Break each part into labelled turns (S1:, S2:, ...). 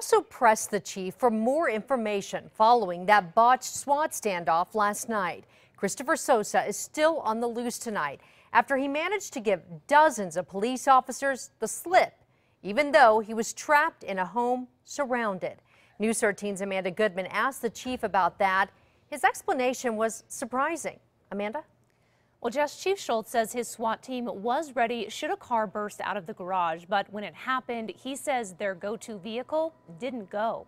S1: Also pressed the chief for more information following that botched SWAT standoff last night. Christopher Sosa is still on the loose tonight after he managed to give dozens of police officers the slip, even though he was trapped in a home surrounded. News 13's Amanda Goodman asked the chief about that. His explanation was surprising. Amanda?
S2: Well, Jess, Chief Schultz says his SWAT team was ready should a car burst out of the garage, but when it happened, he says their go-to vehicle didn't go.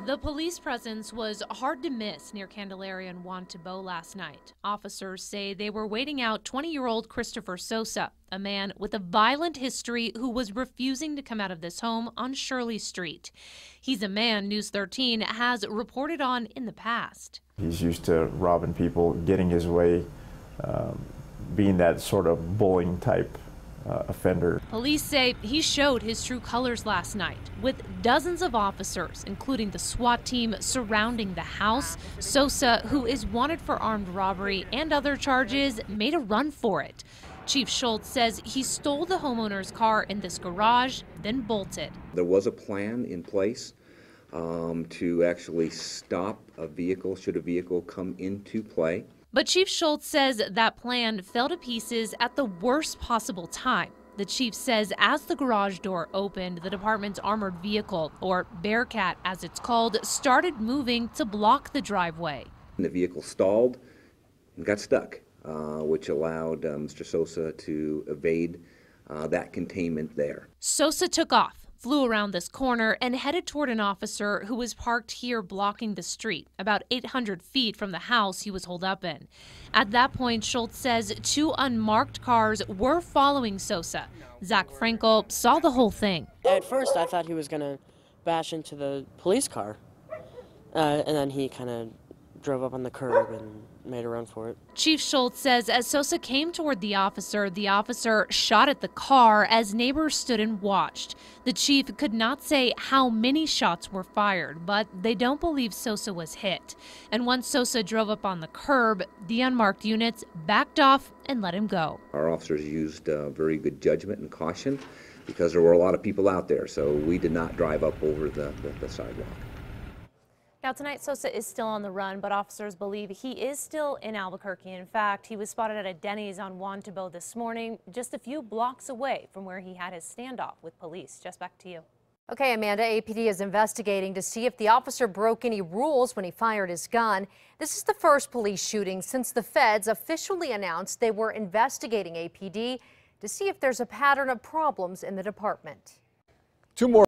S2: The police presence was hard to miss near Candelaria and Juan Tabo last night. Officers say they were waiting out 20-year-old Christopher Sosa, a man with a violent history who was refusing to come out of this home on Shirley Street. He's a man News 13 has reported on in the past.
S3: He's used to robbing people, getting his way, being that sort of bullying type offender.
S2: Police say he showed his true colors last night with dozens of officers, including the SWAT team surrounding the house. Sosa, who is wanted for armed robbery and other charges, made a run for it. Chief Schultz says he stole the homeowner's car in this garage, then bolted.
S4: There was a plan in place to actually stop a vehicle should a vehicle come into play.
S2: But Chief Schultz says that plan fell to pieces at the worst possible time. The chief says as the garage door opened, the department's armored vehicle, or Bearcat as it's called, started moving to block the driveway.
S4: The vehicle stalled and got stuck, which allowed Mr. Sosa to evade that containment there.
S2: Sosa took off, flew around this corner, and headed toward an officer who was parked here blocking the street, about 800 feet from the house he was holed up in. At that point, Schultz says two unmarked cars were following Sosa. Zach Frankel saw the whole thing.
S5: At first, I thought he was going to bash into the police car, and then he kind of drove up on the curb and made a run for it.
S2: Chief Schultz says as Sosa came toward the officer shot at the car as neighbors stood and watched. The chief could not say how many shots were fired, but they don't believe Sosa was hit. And once Sosa drove up on the curb, the unmarked units backed off and let him go.
S4: Our officers used very good judgment and caution because there were a lot of people out there, so we did not drive up over the sidewalk.
S2: Now tonight, Sosa is still on the run, but officers believe he is still in Albuquerque. In fact, he was spotted at a Denny's on Juan Tabo this morning, just a few blocks away from where he had his standoff with police. Just back to you.
S1: Okay, Amanda, APD is investigating to see if the officer broke any rules when he fired his gun. This is the first police shooting since the feds officially announced they were investigating APD to see if there's a pattern of problems in the department.
S6: Two more